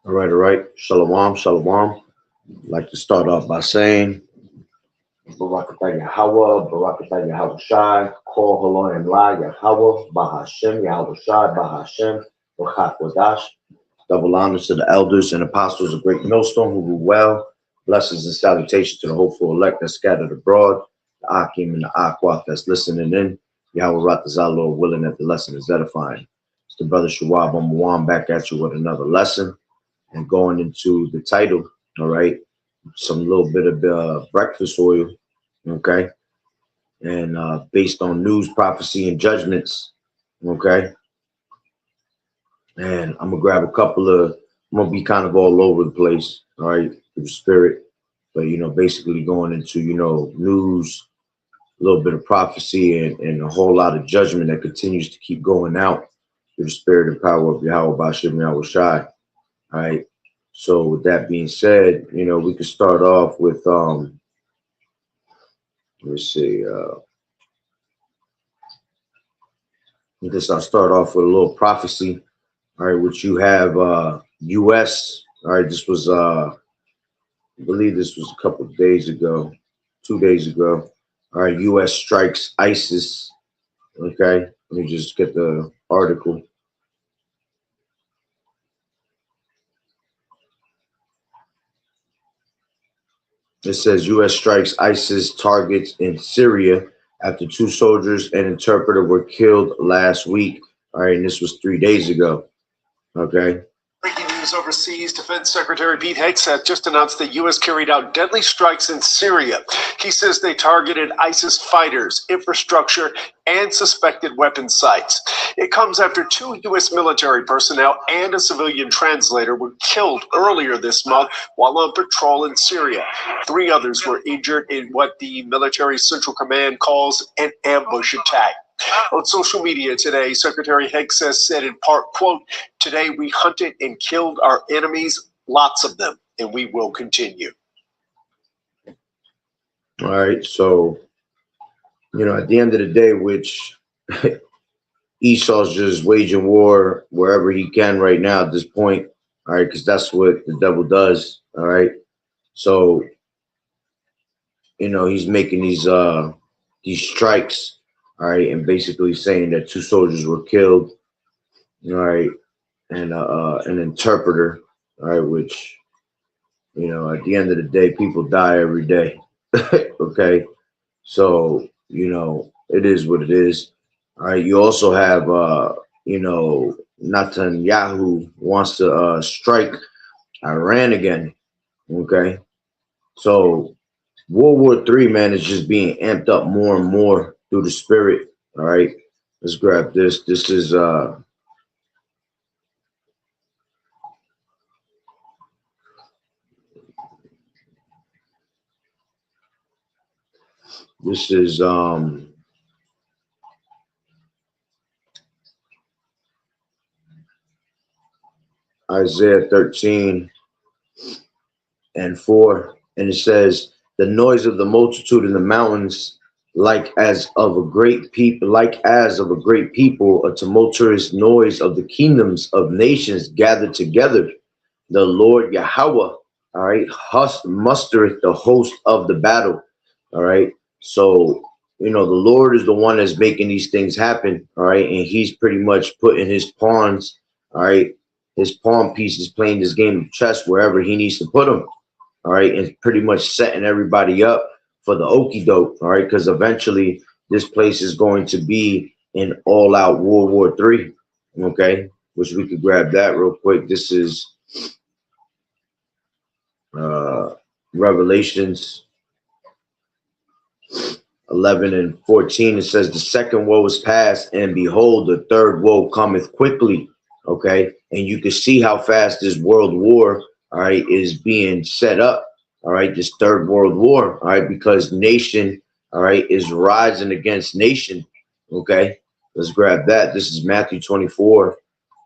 All right, all right. Shalom, shalom. I'd like to start off by saying Barakatah Yahweh, Barakatah Yahweh Shai, Kol Halon and La Yahweh, Bahashem, Yahweh Shai, Bahashem, Bachak Wadash. Double honors to the elders and apostles of Great Millstone who rule well. Blessings and salutations to the hopeful elect that's scattered abroad, the Akim and the Akwaf that's listening in. Yahweh Ratazah, Lord willing that the lesson is edifying. It's the brother Shawab Amwan back at you with another lesson. And going into the title, all right, some little bit of breakfast oil, okay, and based on news, prophecy, and judgments, okay. And I'm gonna grab a couple of, I'm gonna be kind of all over the place, all right, through the spirit, but basically going into news, a little bit of prophecy, and a whole lot of judgment that continues to keep going out through the spirit and power of Yahweh Bashim Yahweh Shai, all right. So with that being said, we could start off with let's see, I guess I'll start off with a little prophecy, all right, which you have US, all right, this was I believe this was a couple of days ago, 2 days ago. All right, US strikes ISIS. Okay, let me just get the article. It says U.S. strikes ISIS targets in Syria after 2 soldiers and interpreter were killed last week. All right, and this was 3 days ago. Okay. Breaking news overseas, Defense Secretary Pete Hegseth just announced the U.S. carried out deadly strikes in Syria. He says they targeted ISIS fighters, infrastructure, and suspected weapon sites. It comes after 2 U.S. military personnel and a civilian translator were killed earlier this month while on patrol in Syria. 3 others were injured in what the military central command calls an ambush attack. On social media today, Secretary Hegseth said in part, quote, "Today we hunted and killed our enemies, lots of them, and we will continue." All right, so, at the end of the day, which Esau's just waging war wherever he can right now at this point, all right, because that's what the devil does, all right? So, he's making these strikes, all right, and basically saying that 2 soldiers were killed, all right, and an interpreter, all right, which, at the end of the day, people die every day, okay? So, it is what it is, all right? You also have, Netanyahu wants to strike Iran again, okay? So, World War III, man, is just being amped up more and more through the spirit. All right, let's grab this. This is Isaiah 13:4, and it says, "The noise of the multitude in the mountains, like as of a great people, a tumultuous noise of the kingdoms of nations gathered together. The Lord Yahweh, all right, mustereth the host of the battle." All right. So, the Lord is the one that's making these things happen. All right. And he's pretty much putting his pawns, all right, his pawn pieces, playing this game of chess wherever he needs to put them. All right. And pretty much setting everybody up for the okie doke. All right. Because eventually this place is going to be an all out World War III. Okay. Which we could grab that real quick. This is Revelations 11:14. It says, "The second woe is past, and behold, the third woe cometh quickly." Okay, and you can see how fast this world war, all right, is being set up. All right, this third world war, all right, because nation, all right, is rising against nation. Okay, let's grab that. This is Matthew 24,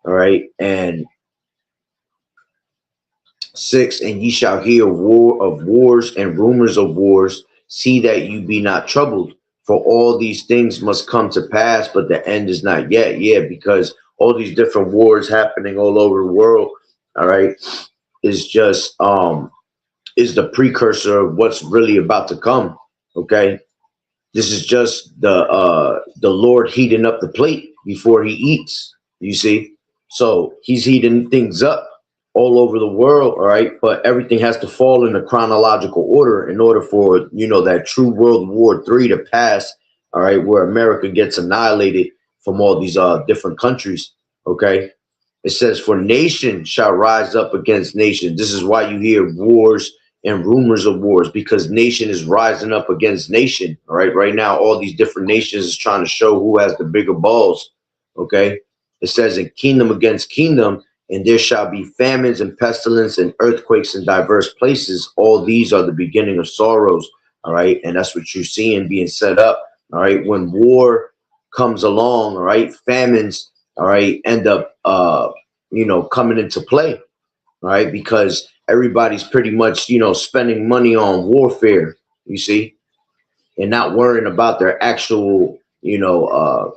all right, and 6, "And ye shall hear war of wars and rumors of wars. See that you be not troubled, for all these things must come to pass, but the end is not yet." Yeah, because all these different wars happening all over the world, all right, is just is the precursor of what's really about to come. Okay, this is just the Lord heating up the plate before he eats. You see, so he's heating things up all over the world, all right, but everything has to fall in a chronological order in order for, you know, that true World War III to pass, all right, where America gets annihilated from all these different countries. Okay, it says, for nation shall rise up against nation. This is why you hear wars and rumors of wars, because nation is rising up against nation. All right, right now all these different nations is trying to show who has the bigger balls. Okay, it says, in kingdom against kingdom, and there shall be famines and pestilence and earthquakes in diverse places. All these are the beginning of sorrows. All right, and that's what you're seeing being set up. All right, when war comes along, all right, famines, all right, end up you know, coming into play. All right, because everybody's pretty much, you know, spending money on warfare, you see, and not worrying about their actual, you know,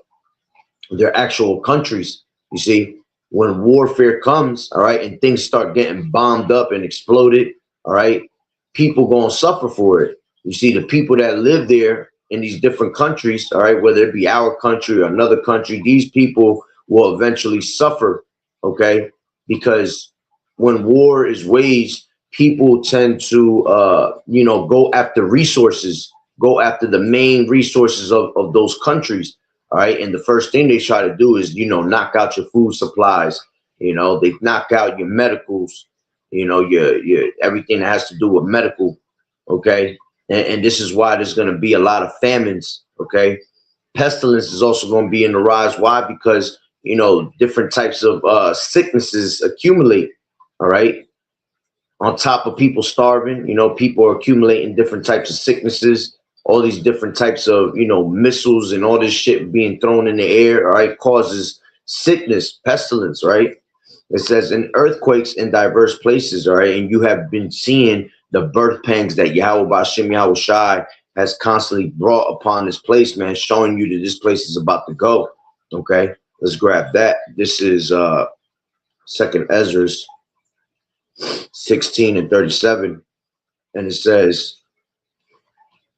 their actual countries. You see, when warfare comes, all right, and things start getting bombed up and exploded, all right, people gonna suffer for it. You see, the people that live there in these different countries, all right, whether it be our country or another country, these people will eventually suffer. Okay, because when war is waged, people tend to you know, go after resources, go after the main resources of those countries. All right, and the first thing they try to do is, you know, knock out your food supplies. You know, they knock out your medicals, you know, your everything that has to do with medical. Okay, and this is why there's going to be a lot of famines. Okay, pestilence is also going to be in the rise. Why? Because, you know, different types of sicknesses accumulate. All right, on top of people starving, you know, people are accumulating different types of sicknesses, all these different types of, you know, missiles and all this shit being thrown in the air, all right, causes sickness, pestilence, right? It says, in earthquakes in diverse places, all right, and you have been seeing the birth pangs that Yahweh Bashim Yahweh Shai has constantly brought upon this place, man, showing you that this place is about to go. Okay, let's grab that. This is Second Ezra's 16 and 37, and it says,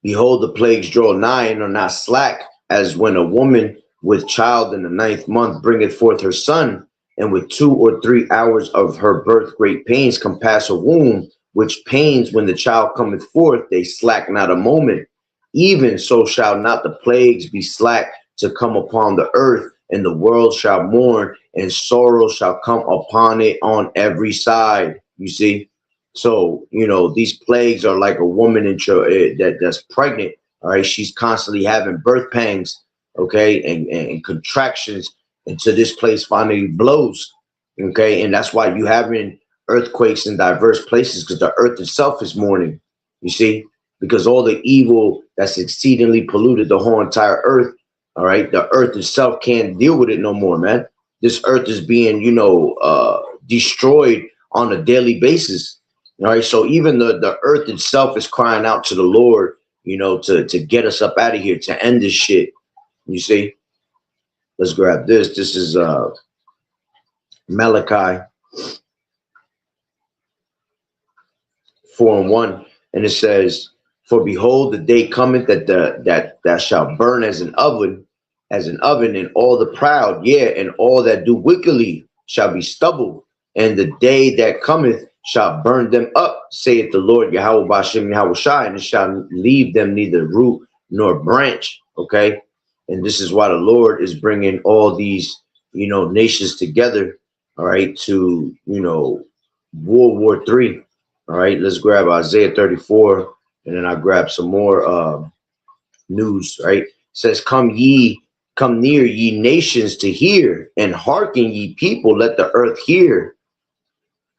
behold, the plagues draw nigh and are not slack, as when a woman with child in the 9th month bringeth forth her son, and with 2 or 3 hours of her birth great pains compass her womb, which pains when the child cometh forth, they slack not a moment. Even so shall not the plagues be slack to come upon the earth, and the world shall mourn, and sorrow shall come upon it on every side. You see? So, you know, these plagues are like a woman that's pregnant. All right, she's constantly having birth pangs, okay, and contractions until this place finally blows. Okay, and that's why you having earthquakes in diverse places, because the earth itself is mourning. You see, because all the evil that's exceedingly polluted the whole entire earth. All right, the earth itself can't deal with it no more, man. This earth is being, you know, destroyed on a daily basis. All right, so even the earth itself is crying out to the Lord, you know, to get us up out of here, to end this shit. You see, let's grab this. This is Malachi 4:1, and it says, for behold, the day cometh that shall burn as an oven, and all the proud, yeah, and all that do wickedly shall be stubble, and the day that cometh shall burn them up, saith the Lord Yahweh Bashim Yahweh Shai, and it shall leave them neither root nor branch. Okay, and this is why the Lord is bringing all these, you know, nations together, all right, to, you know, World War III. All right, let's grab Isaiah 34, and then I grab some more news. Right, it says, come near, ye nations, to hear, and hearken, ye people, let the earth hear,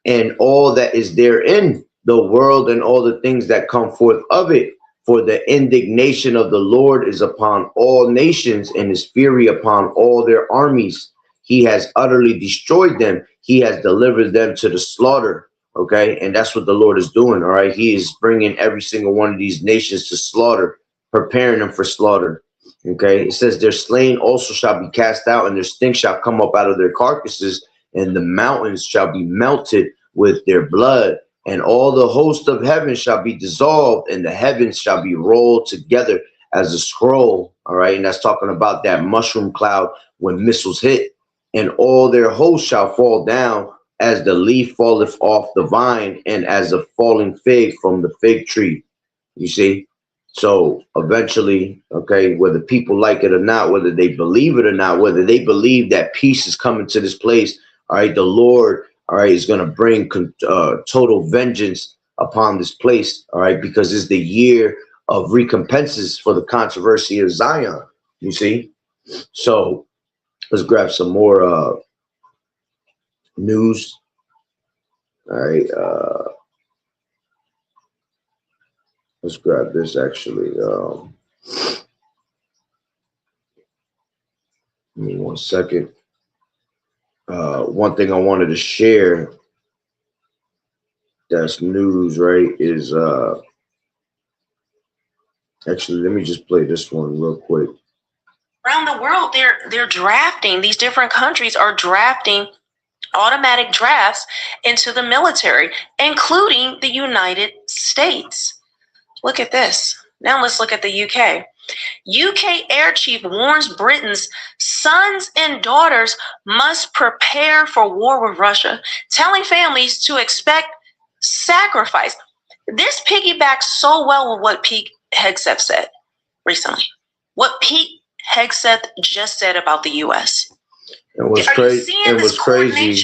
and all that is therein, the world and all the things that come forth of it. For the indignation of the Lord is upon all nations, and his fury upon all their armies. He has utterly destroyed them. He has delivered them to the slaughter. Okay, and that's what the Lord is doing. All right, he is bringing every single one of these nations to slaughter, preparing them for slaughter. Okay, it says, their slain also shall be cast out, and their stink shall come up out of their carcasses, and the mountains shall be melted with their blood, and all the host of heaven shall be dissolved, and the heavens shall be rolled together as a scroll. All right, and that's talking about that mushroom cloud when missiles hit, and all their hosts shall fall down as the leaf falleth off the vine, and as a falling fig from the fig tree. You see? So eventually, okay, whether people like it or not, whether they believe it or not, whether they believe that peace is coming to this place, all right, the Lord, all right, is going to bring total vengeance upon this place, all right, because it's the year of recompenses for the controversy of Zion. You see? So let's grab some more news. All right, let's grab this actually. Give me 1 second. One thing I wanted to share that's news, right, is actually, let me just play this one real quick. Around the world, they're drafting, these different countries are drafting automatic drafts into the military, including the United States. Look at this. Now let's look at the UK. UK Air Chief warns Britain's sons and daughters must prepare for war with Russia, telling families to expect sacrifice. This piggybacks so well with what Pete Hegseth said recently. What Pete Hegseth just said about the U.S. And what's crazy? And what's crazy?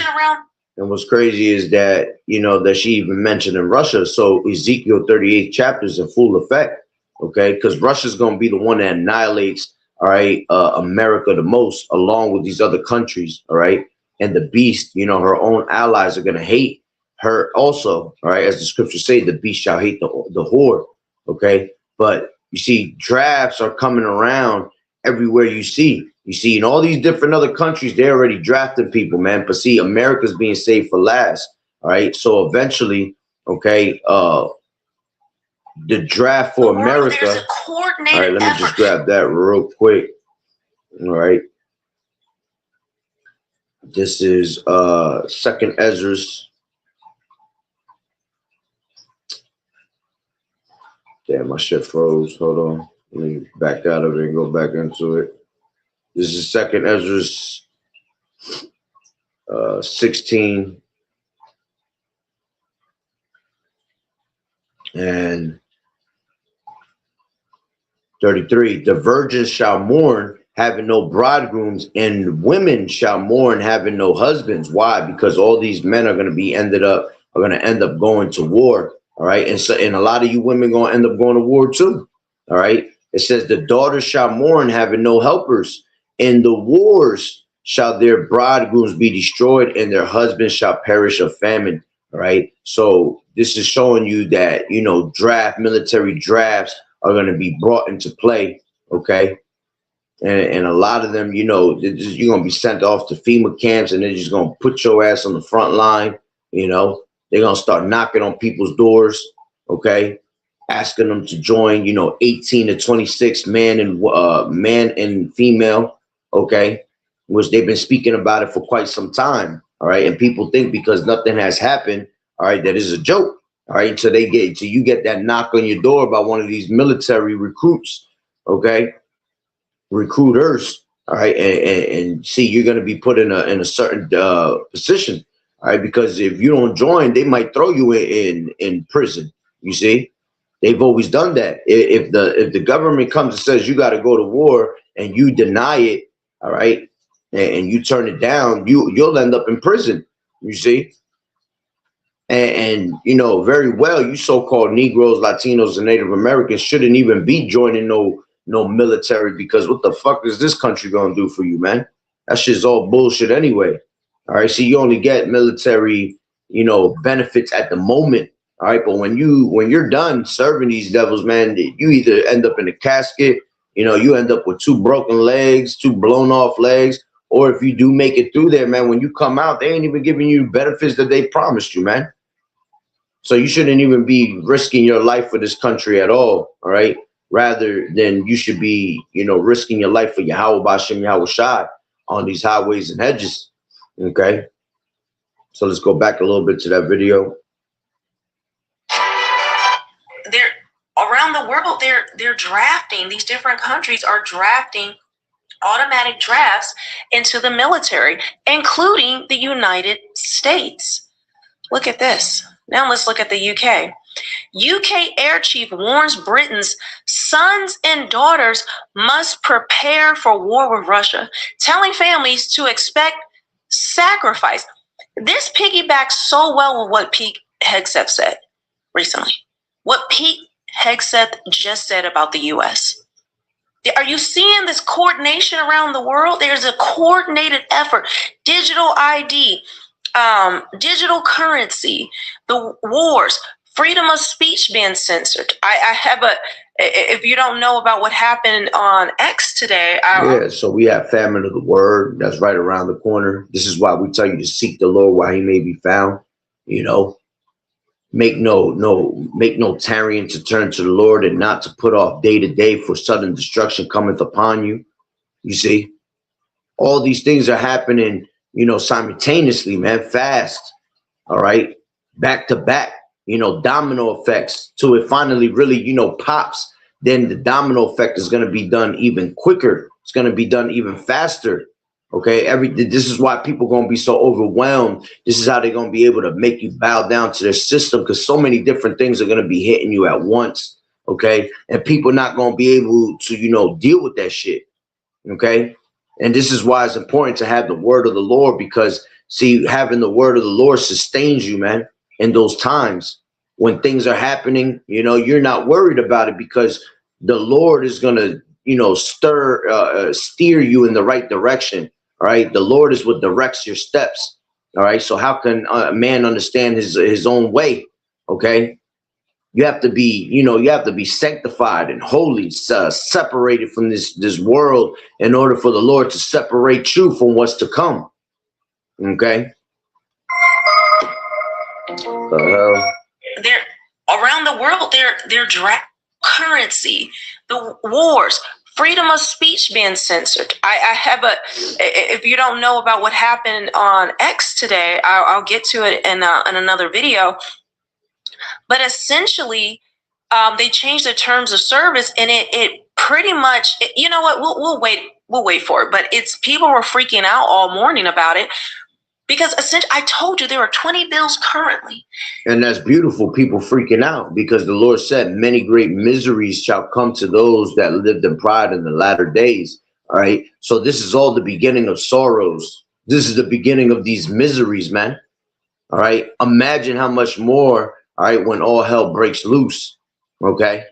And what's crazy is that, you know, that she even mentioned in Russia. So Ezekiel 38 chapters in full effect. Okay, because Russia's going to be the one that annihilates, all right, America the most, along with these other countries, all right. And the beast, you know, her own allies are going to hate her also, all right. As the scriptures say, the beast shall hate the whore. Okay, but you see, drafts are coming around everywhere you see. You see, in all these different other countries, they're already drafting people, man. But see, America's being saved for last, all right. So eventually, okay, the draft for America. All right, let me just grab that real quick. All right. This is Second Ezra's. Damn, my shit froze. Hold on. Let me back out of it and go back into it. This is Second Ezra's 16 and 33. The virgins shall mourn, having no bridegrooms, and women shall mourn, having no husbands. Why? Because all these men are going to end up going to war. All right, and so, and a lot of you women going to end up going to war too. All right. It says the daughters shall mourn, having no helpers. In the wars shall their bridegrooms be destroyed, and their husbands shall perish of famine. All right. So this is showing you that, you know, military drafts are going to be brought into play. Okay. And a lot of them, you know, you're going to be sent off to FEMA camps, and they're just going to put your ass on the front line. You know, they're going to start knocking on people's doors. Okay. Asking them to join, you know, 18 to 26 man and female. Okay. Which they've been speaking about it for quite some time. All right. And people think because nothing has happened, all right, that is a joke. All right. So you get that knock on your door by one of these military recruits. Okay. Recruiters. All right. And see, you're going to be put in a certain position. All right. Because if you don't join, they might throw you in prison. You see, they've always done that. If the government comes and says you got to go to war and you deny it, all right, and you turn it down, you'll end up in prison. You see. And you know very well, you so-called Negroes, Latinos, and Native Americans shouldn't even be joining no military, because what the fuck is this country gonna do for you, man? That shit's all bullshit anyway. All right, so you only get military, you know, benefits at the moment. All right, but when you're done serving these devils, man, you either end up in a casket, you know, you end up with 2 broken legs, 2 blown off legs, or if you do make it through there, man, when you come out, they ain't even giving you benefits that they promised you, man. So you shouldn't even be risking your life for this country at all right? Rather than you should be, you know, risking your life for Yahweh Bashem Yahweh Shai on these highways and hedges, okay? So let's go back a little bit to that video. They're around the world. They're drafting. These different countries are drafting automatic drafts into the military, including the United States. Look at this. Now let's look at the UK. UK Air Chief warns Britain's sons and daughters must prepare for war with Russia, telling families to expect sacrifice. This piggybacks so well with what Pete Hegseth said recently. What Pete Hegseth just said about the U.S. Are you seeing this coordination around the world? There's a coordinated effort. Digital ID, digital currency, the wars, freedom of speech being censored. I have if you don't know about what happened on X today. So we have famine of the word that's right around the corner. This is why we tell you to seek the Lord while he may be found. You know, make no tarrying to turn to the Lord, and not to put off day to day, for sudden destruction cometh upon you. You see, all these things are happening, you know, simultaneously, man, fast. All right, back to back. You know, domino effects till it finally really, you know, pops. Then the domino effect is going to be done even quicker. It's going to be done even faster. Okay, this is why people are going to be so overwhelmed. This is how they're going to be able to make you bow down to their system, because so many different things are going to be hitting you at once. Okay, and people not going to be able to, you know, deal with that shit. Okay, and this is why it's important to have the word of the Lord, because see, having the word of the Lord sustains you, man. In those times when things are happening, you know, you're not worried about it, because the Lord is going to, you know, steer you in the right direction. All right. The Lord is what directs your steps. All right. So how can a man understand his own way? Okay. You have to be, you know, you have to be sanctified and holy, separated from this world, in order for the Lord to separate you from what's to come. Okay. They're around the world. They're currency, the wars, freedom of speech being censored. I have if you don't know about what happened on X today, I'll get to it in another video. But essentially, they changed the terms of service, and it pretty much, you know what? We'll wait for it. But it's, people were freaking out all morning about it. Because essentially, I told you there are 20 bills currently. And that's beautiful, people freaking out, because the Lord said, many great miseries shall come to those that lived in pride in the latter days. All right. So this is all the beginning of sorrows. This is the beginning of these miseries, man. All right. Imagine how much more, all right, when all hell breaks loose. Okay.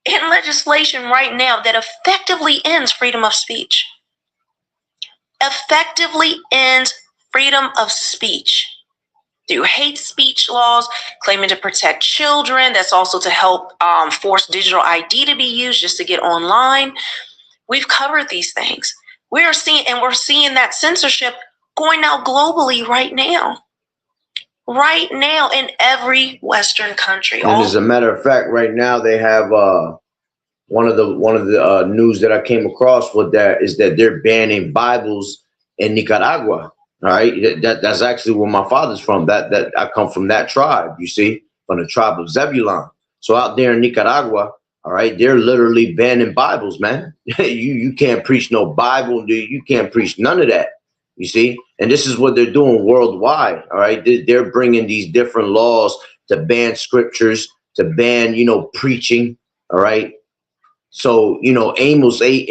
In legislation right now that effectively ends freedom of speech. Effectively ends freedom of speech through hate speech laws, claiming to protect children. That's also to help force digital ID to be used just to get online. We've covered these things. We're seeing that censorship going out globally right now in every Western country. And as a matter of fact, right now they have one of the news that I came across with that is that they're banning Bibles in Nicaragua. All right, that's actually where my father's from. That I come from that tribe, you see, from the tribe of Zebulon. So out there in Nicaragua, all right, they're literally banning Bibles, man. you can't preach no Bible, you can't preach none of that, you see. And this is what they're doing worldwide. All right, they're bringing these different laws to ban scriptures, to ban, you know, preaching. All right, so you know, Amos 8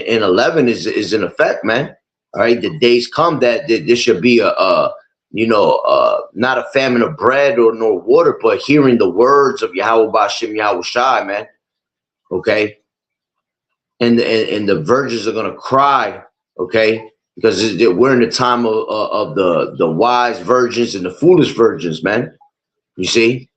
and 11 is in effect, man. All right, the days come that there should be not a famine of bread or nor water, but hearing the words of Yahweh B'Shem Yahweh Shai, man. Okay, and the virgins are gonna cry, okay, because we're in the time of the wise virgins and the foolish virgins, man. You see,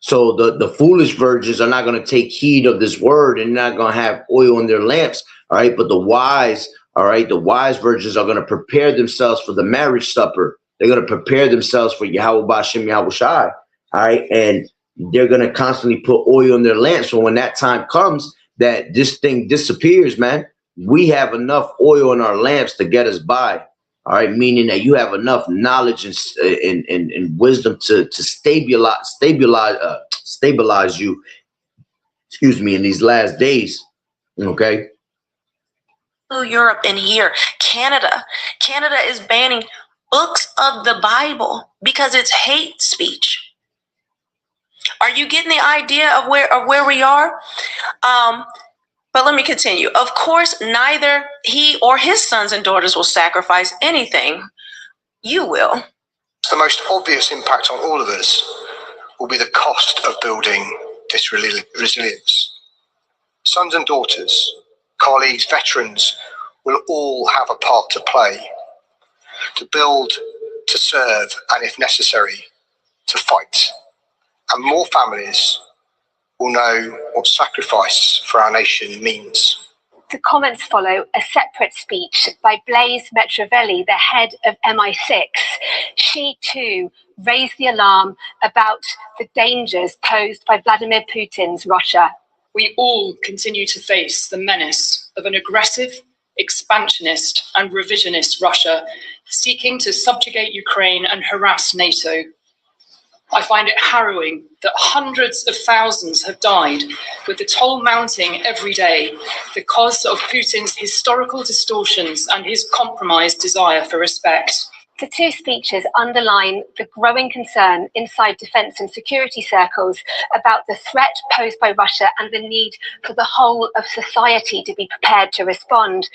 so the foolish virgins are not gonna take heed of this word and not gonna have oil in their lamps. All right, but the wise. All right, the wise virgins are going to prepare themselves for the marriage supper. They're going to prepare themselves for Yahweh B'Shem Yahweh Shai. All right, and they're going to constantly put oil in their lamps. So when that time comes that this thing disappears, man, we have enough oil in our lamps to get us by. All right, meaning that you have enough knowledge and wisdom to stabilize you. Excuse me, in these last days. Okay. Europe and here, Canada is banning books of the Bible because it's hate speech. Are you getting the idea of where we are? But let me continue. Of course, neither he or his sons and daughters will sacrifice anything. You will. The most obvious impact on all of us will be the cost of building this resilience. Sons and daughters, colleagues, veterans will all have a part to play, to build, to serve, and if necessary, to fight. And more families will know what sacrifice for our nation means. The comments follow a separate speech by Blaise Metravelli, the head of MI6. She too raised the alarm about the dangers posed by Vladimir Putin's Russia. We all continue to face the menace of an aggressive, expansionist and revisionist Russia seeking to subjugate Ukraine and harass NATO. I find it harrowing that hundreds of thousands have died, with the toll mounting every day because of Putin's historical distortions and his compromised desire for respect. The two speeches underline the growing concern inside defence and security circles about the threat posed by Russia and the need for the whole of society to be prepared to respond.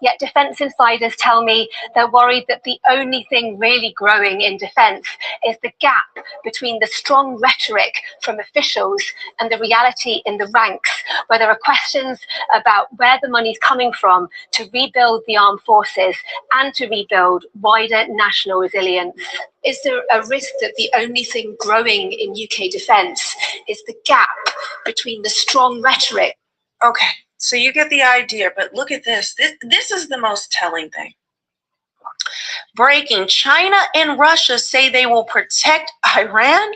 Yet defence insiders tell me they're worried that the only thing really growing in defence is the gap between the strong rhetoric from officials and the reality in the ranks, where there are questions about where the money's coming from to rebuild the armed forces and to rebuild wider national resilience. Is there a risk that the only thing growing in UK defence is the gap between the strong rhetoric? Okay, so you get the idea, but look at this. This is the most telling thing. Breaking: China and Russia say they will protect Iran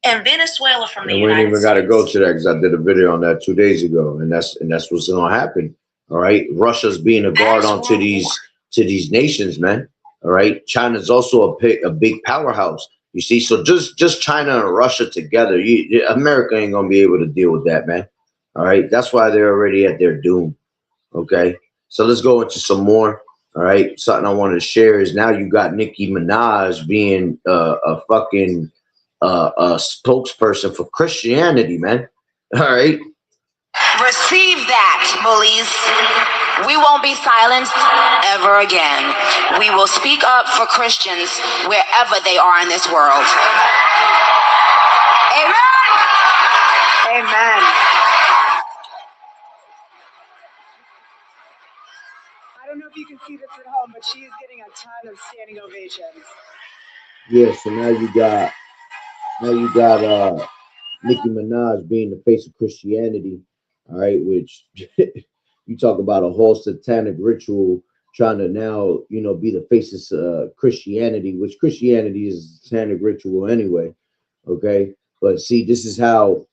and Venezuela from the United States. We ain't even got to go to that because I did a video on that 2 days ago, and that's what's going to happen. All right, Russia's being a guard onto these nations, man. All right, China's also a big powerhouse. You see, so just China and Russia together, America ain't gonna be able to deal with that, man. All right, that's why they're already at their doom. Okay, so let's go into some more. All right, something I wanted to share is now you got Nicki Minaj being a fucking a spokesperson for Christianity, man. All right. Receive that, bullies. We won't be silenced ever again. We will speak up for Christians wherever they are in this world. Amen. Amen. I don't know if you can see this at home, but she is getting a ton of standing ovations. Yeah, so now you got Nicki Minaj being the face of Christianity, all right, which you talk about a whole satanic ritual trying to now, be the face of Christianity, which Christianity is a satanic ritual anyway, okay? But see, this is how,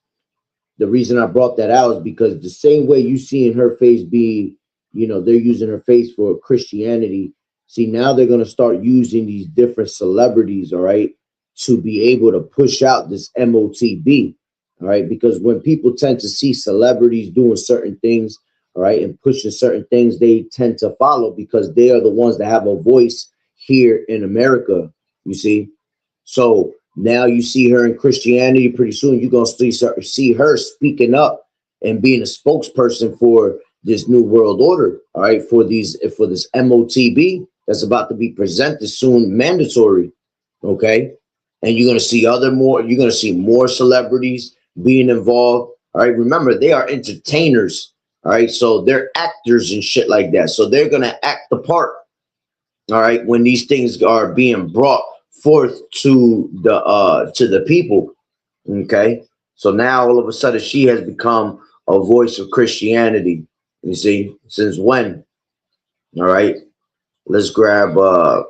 the reason I brought that out is because the same way you see in her face be, they're using her face for Christianity. See, now they're going to start using these different celebrities, all right, to be able to push out this MOTB, all right? Because when people tend to see celebrities doing certain things, all right, and pushing certain things, they tend to follow because they are the ones that have a voice here in America, you see? So now you see her in Christianity. Pretty soon you're going to see her speaking up and being a spokesperson for this new world order, all right, for this MOTB that's about to be presented soon, mandatory, okay? And you're going to see more celebrities being involved, all right? Remember, they are entertainers, all right? So they're actors and shit like that. So they're going to act the part, all right, when these things are being brought forth to the people, okay? So now all of a sudden she has become a voice of Christianity, you see? Since when? All right, let's grab a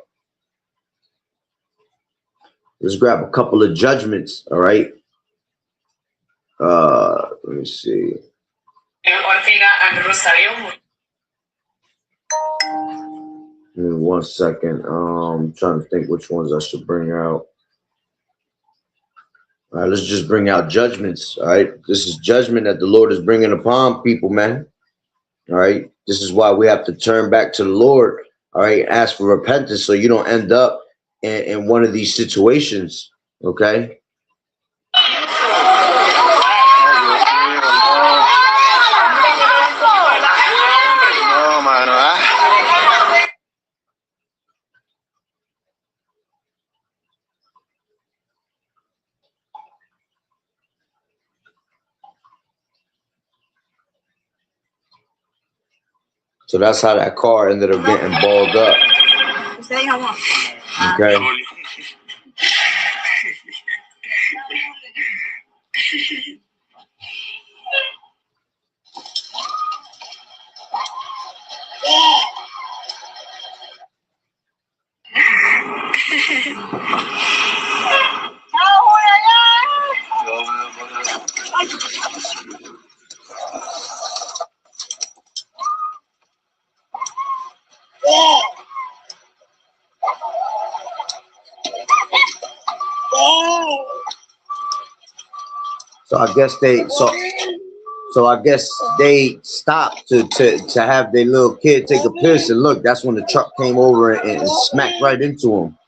couple of judgments, all right? Let me see. Give me 1 second. I'm trying to think which ones I should bring out. All right, let's just bring out judgments. All right, this is judgment that the Lord is bringing upon people, man. All right, this is why we have to turn back to the Lord. All right, ask for repentance so you don't end up in one of these situations. Okay. So that's how that car ended up getting balled up. Okay. So I guess they stopped to have their little kid take a piss, and look, that's when the truck came over and smacked right into him.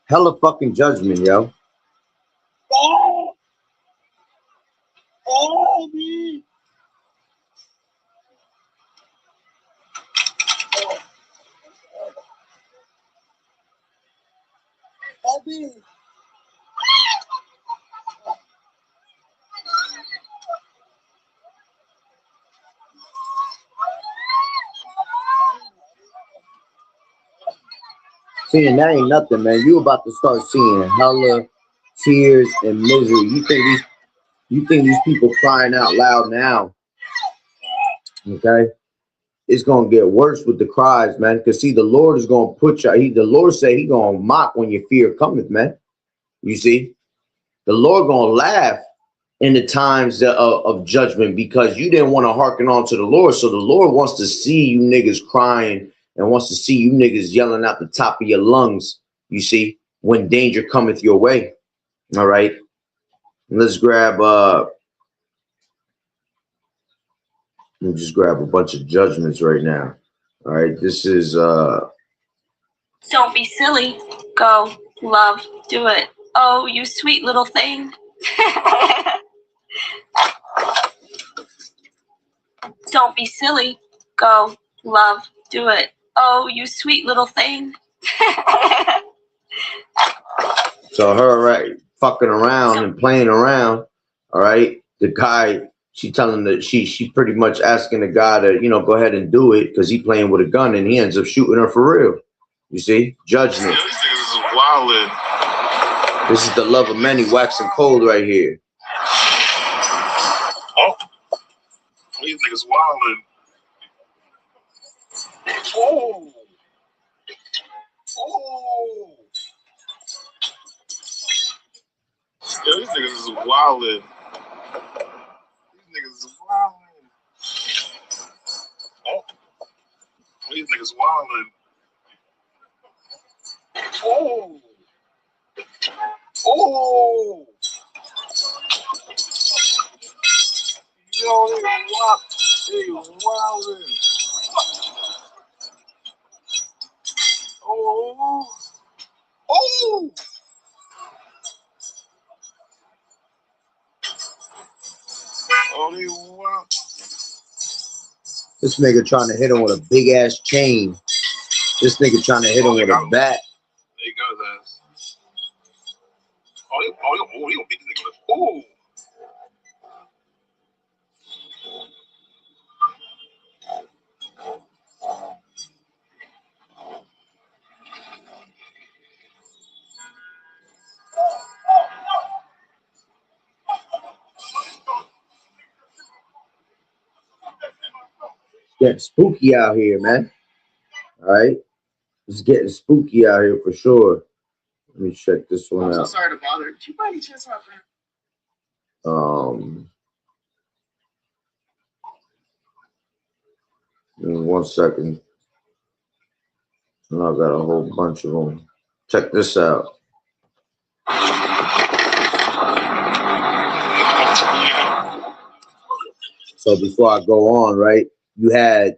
Hella fucking judgment, yo. Seeing that ain't nothing, man. You about to start seeing hella tears and misery. You think these people crying out loud now? Okay, it's gonna get worse with the cries, man. Cause see, the Lord is gonna put you. The Lord say He gonna mock when your fear cometh, man. You see, the Lord gonna laugh in the times of judgment because you didn't want to hearken on to the Lord. So the Lord wants to see you niggas crying and wants to see you niggas yelling out the top of your lungs, you see, when danger cometh your way. All right. Let's grab let me just grab a bunch of judgments right now. All right. This is Don't be silly. Go, love, do it. Oh, you sweet little thing. Don't be silly. Go, love, do it. Oh, you sweet little thing. so her right fucking around and playing around. All right. The guy, she telling that she pretty much asking the guy to, you know, go ahead and do it because he playing with a gun and he ends up shooting her for real. You see? Judgment. This is the love of many waxing cold right here. Oh, these niggas wildin'. Oh. Oh. Yo, these niggas is wildin'. These niggas is wildin'. Oh. These niggas wildin'. Oh. Oh. Yo, they wild. They wildin'. Oh. Oh. Oh, they wild. This nigga trying to hit him with a big ass chain. This nigga trying to hit him with a bat. There you go, his ass. Oh, he gonna beat the nigga with. Oh. Getting spooky out here, man. All right. It's getting spooky out here for sure. Let me check this one out. I'm so sorry to bother. Do you by any chance have that? Give me 1 second. And I got a whole bunch of them. Check this out. So before I go on, right, you had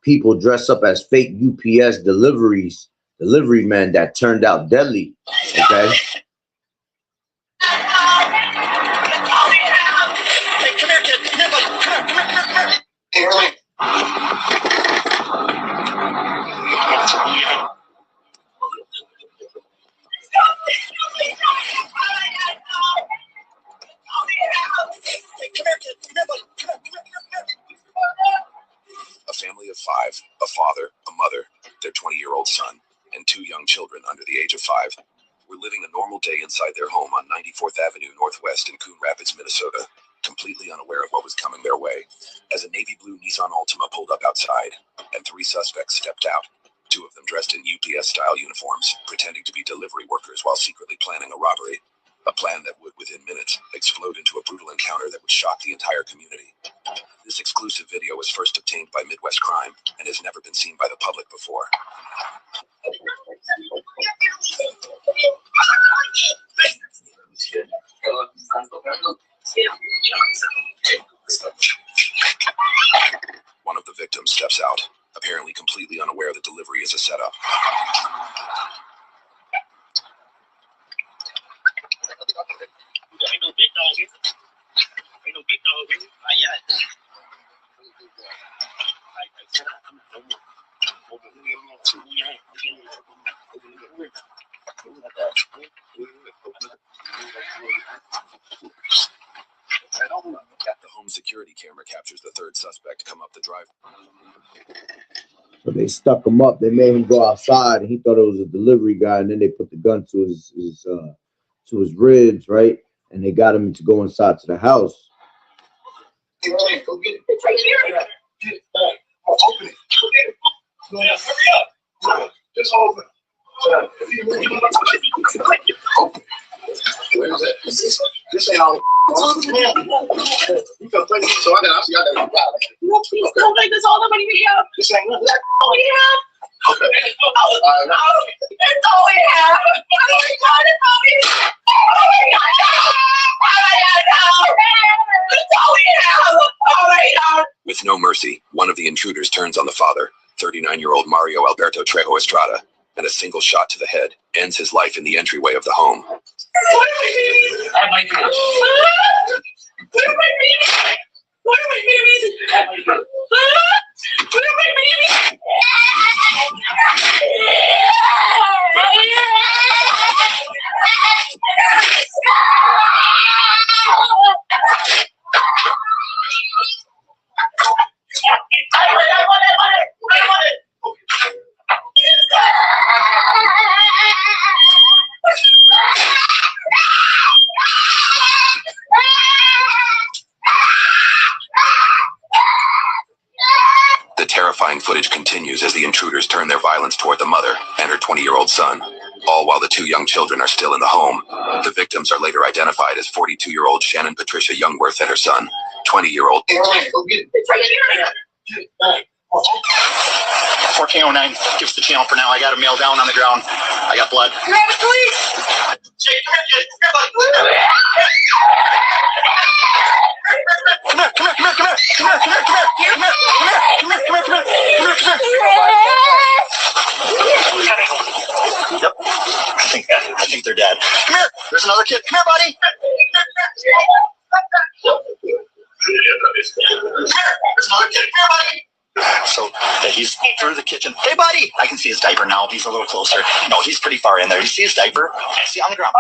people dress up as fake UPS delivery men that turned out deadly. Okay. A family of 5, a father, a mother, their 20-year-old son, and 2 young children under the age of 5 were living a normal day inside their home on 94th Avenue Northwest in Coon Rapids, Minnesota, completely unaware of what was coming their way, as a navy blue Nissan Altima pulled up outside, and 3 suspects stepped out, 2 of them dressed in UPS-style uniforms, pretending to be delivery workers while secretly planning a robbery. A plan that would, within minutes, explode into a brutal encounter that would shock the entire community. This exclusive video was first obtained by Midwest Crime and has never been seen by the public before. One of the victims steps out, apparently completely unaware the delivery is a setup. The home security camera captures the 3rd suspect come up the drive. So they stuck him up. They made him go outside, and he thought it was a delivery guy. And then they put the gun to his ribs, right? And they got him to go inside to the house. Hey, go get it. It's right here. Get it. Open it. Go get it. Hurry up. Just open it. Open. Where is it? This ain't all. You can play this, so I got. Don't make this all the money we have. This ain't nothing. All we have. Okay. It's all we have. It's all we have. With no mercy, one of the intruders turns on the father, 39-year-old Mario Alberto Trejo Estrada, and a single shot to the head ends his life in the entryway of the home. The terrifying footage continues as the intruders turn their violence toward the mother and her 20-year-old son, all while the 2 young children are still in the home. The victims are later identified as 42-year-old Shannon Patricia Youngworth and her son, 20-year-old. Go get it. It's right here. 1409 gives the channel for now. I got a male down on the ground. I got blood. Grab it, please. Yep. I think they're dead. Come here. There's another kid. Come here, buddy. There's another kid. Come here, buddy. So he's through the kitchen. Hey, buddy! I can see his diaper now. He's a little closer. No, he's pretty far in there. You see his diaper? See on the ground.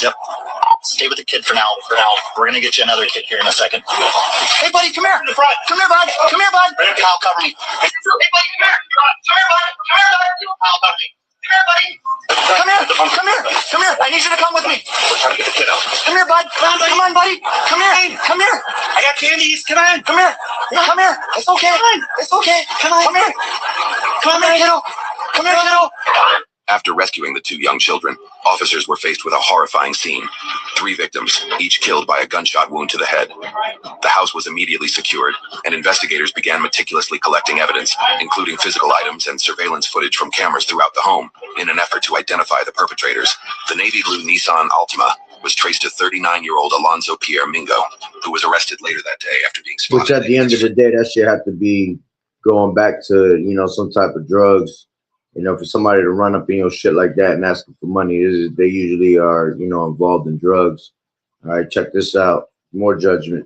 Yep. Stay with the kid for now. We're gonna get you another kid here in a second. Hey, buddy, come here. Come here, bud. Come here, bud. Kyle, cover me. Hey, buddy, come here. Come here, bud. Come here, bud. Kyle, cover me. Come here, buddy. Come here. Come here. Come here. I need you to come with me. We're trying to get the kid out. Come here, bud. Come on, buddy. Come here. Come here. I got candies. Come on. Come here. Come here. It's okay. It's okay. Come on. Come here. Come here, kiddo. Come here, kiddo. After rescuing the 2 young children, officers were faced with a horrifying scene. 3 victims, each killed by a gunshot wound to the head. The house was immediately secured, and investigators began meticulously collecting evidence, including physical items and surveillance footage from cameras throughout the home, in an effort to identify the perpetrators. The navy blue Nissan Altima was traced to 39-year-old Alonzo Pierre Mingo, who was arrested later that day after being spotted. Which at the end of the day, that shit had to be going back to, you know, some type of drugs. You know, for somebody to run up in your shit like that and asking for money, they usually are, you know, involved in drugs. All right, check this out. More judgment.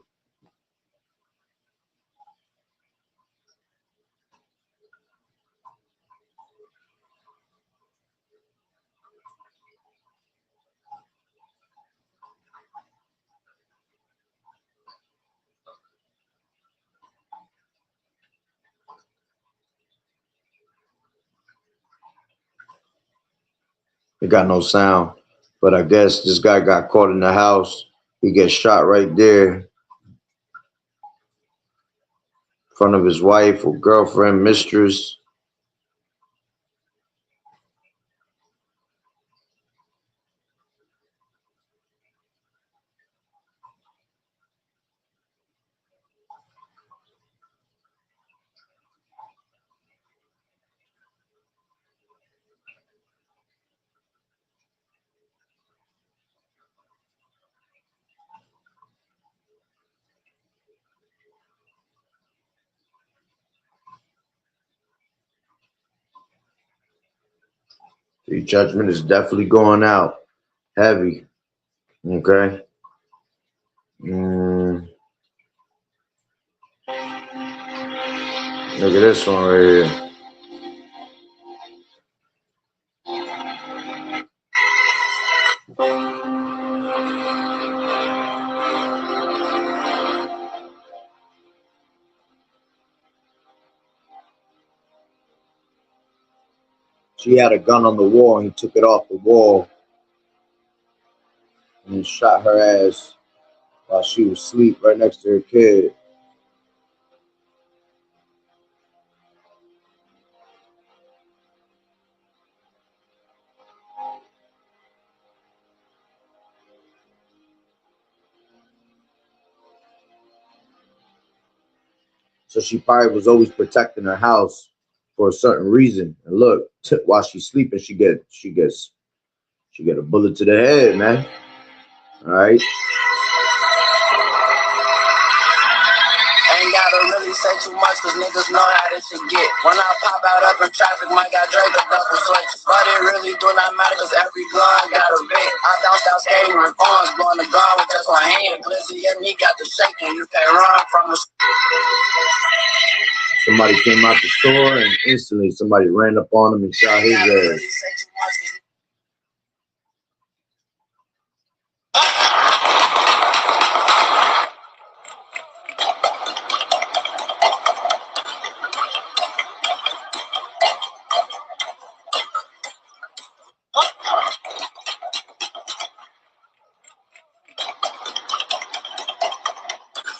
It got no sound, but I guess this guy got caught in the house. He gets shot right there in front of his wife or girlfriend, mistress. The judgment is definitely going out heavy. Okay. Look at this one right here. She had a gun on the wall, and he took it off the wall and he shot her ass while she was asleep right next to her kid. So she probably was always protecting her house for a certain reason. And look, while she's sleeping, she get a bullet to the head, man. All right. Ain't gotta really say too much, cause niggas know how this shit get. When I pop out up in traffic, might got Drake a double switch. But it really do not matter, cause every gun got a bit. I bounced out skating with pawns, blowing the gun with just one hand. Glizzy and me got the shaking, you can't run from the. Somebody came out the store and instantly somebody ran up on him and shot his ass.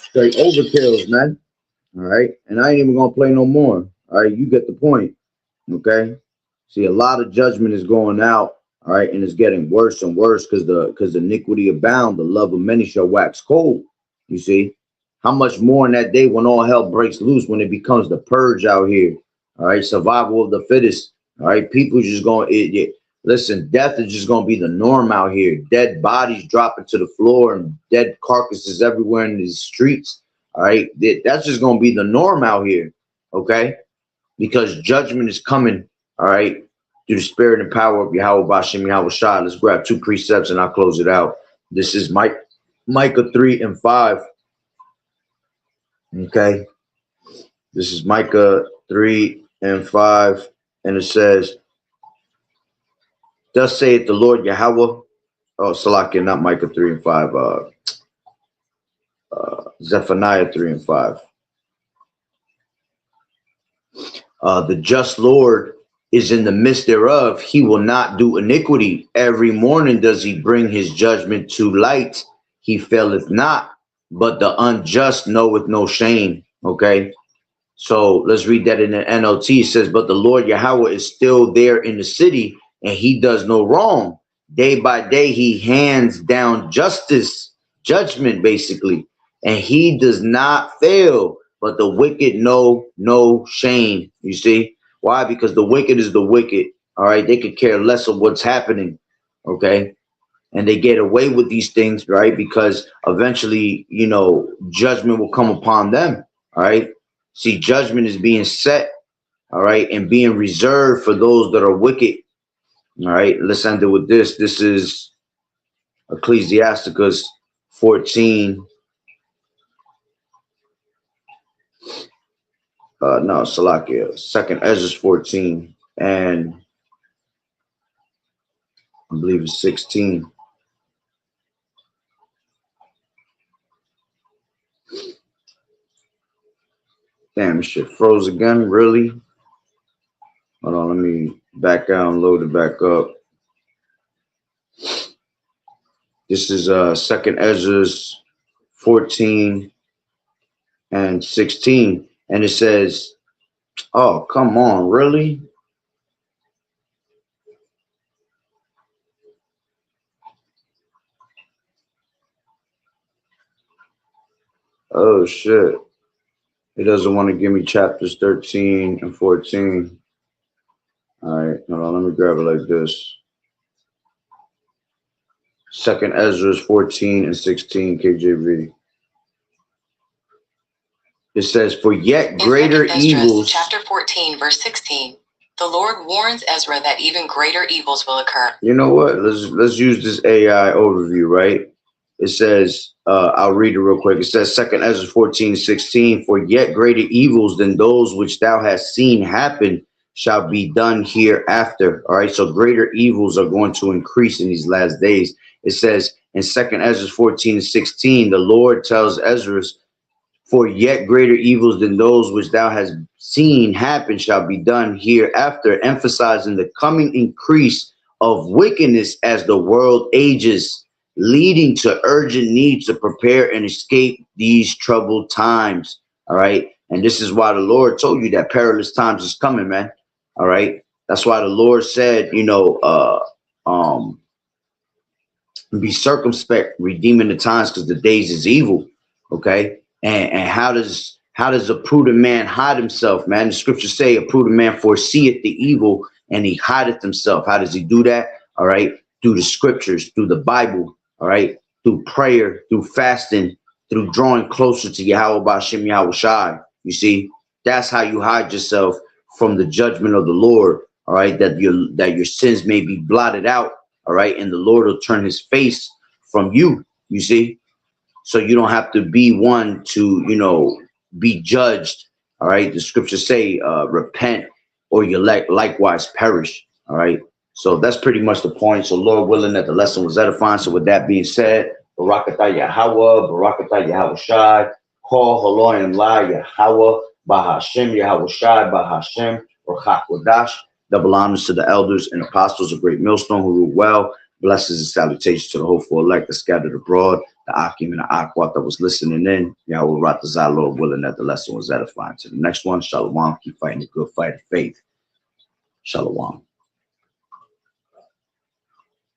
Straight overkills, man. All right, and I ain't even gonna play no more. All right, you get the point. Okay. See, a lot of judgment is going out. All right, and it's getting worse and worse because the iniquity abound, the love of many shall wax cold. You see, how much more in that day when all hell breaks loose, when it becomes the purge out here. All right, survival of the fittest. All right, people just going. Listen, death is just gonna be the norm out here. Dead bodies dropping to the floor and dead carcasses everywhere in these streets. All right, that's just gonna be the norm out here, okay? Because judgment is coming, all right, through the spirit and power of Yahweh Bashem Yahweh Shah. Let's grab 2 precepts and I'll close it out. This is Micah 3 and 5. Okay, this is Micah 3 and 5, and it says, "Thus saith the Lord Yahweh." Oh, Salakia, not Micah 3 and 5. Zephaniah 3 and 5. The just Lord is in the midst thereof. He will not do iniquity. Every morning does he bring his judgment to light. He faileth not, but the unjust knoweth no shame. Okay. So let's read that in the NLT. It says, "But the Lord Yahweh is still there in the city. and he does no wrong. Day by day, he hands down justice, judgment, basically, and he does not fail. But the wicked know no shame. You see why? Because the wicked is the wicked. All right, they could care less of what's happening. Okay, and they get away with these things, right? Because eventually, you know, judgment will come upon them. All right. See, judgment is being set, all right, and being reserved for those that are wicked. All right, let's end it with this. This is Ecclesiasticus 14. No, Salakia, 2nd Ezra 14, and I believe it's 16. Damn, this shit froze again, really? Hold on, let me back out and load it back up. This is 2nd Ezra 14 and 16. And it says, oh, come on, really? Oh, shit. It doesn't want to give me chapters 13 and 14. All right, hold on, let me grab it like this. 2nd Ezra 14 and 16, KJV. It says, for yet greater evils. Chapter 14, verse 16. The Lord warns Ezra that even greater evils will occur. You know what? Let's use this AI overview, right? It says, I'll read it real quick. It says, 2nd Ezra 14, 16, for yet greater evils than those which thou hast seen happen shall be done hereafter. All right, so greater evils are going to increase in these last days. It says in 2nd Ezra 14, 16, the Lord tells Ezra, for yet greater evils than those which thou hast seen happen shall be done hereafter, emphasizing the coming increase of wickedness as the world ages, leading to urgent need to prepare and escape these troubled times. All right. And this is why the Lord told you that perilous times is coming, man. All right. That's why the Lord said, you know, be circumspect, redeeming the times, because the days is evil. Okay. And how does a prudent man hide himself, man? The scriptures say a prudent man foreseeth the evil and he hideth himself. How does he do that? All right. Through the scriptures, through the Bible. All right. Through prayer, through fasting, through drawing closer to Yahweh B'Shem Yahweh Shai. You see, that's how you hide yourself from the judgment of the Lord. All right. That your sins may be blotted out. All right. And the Lord will turn his face from you. You see. So you don't have to be one to, you know, be judged. All right. The scriptures say, repent or you likewise perish. All right. So that's pretty much the point. So Lord willing that the lesson was edifying. So with that being said, Barakatah Yahweh, Barakatah Yahweh Shai, Kol Haloyim La Yahweh, Bahashem Yahweh Shai, Bahashem, Rachak Wadash. Double honors to the elders and apostles of Great Millstone who rule well. Blessings and salutations to the hopeful elect that scattered abroad. The Akim and the Akwat that was listening in. Yahweh Ratazah, Lord willing that the lesson was edifying. To the next one, Shalom. Keep fighting the good fight of faith. Shalom.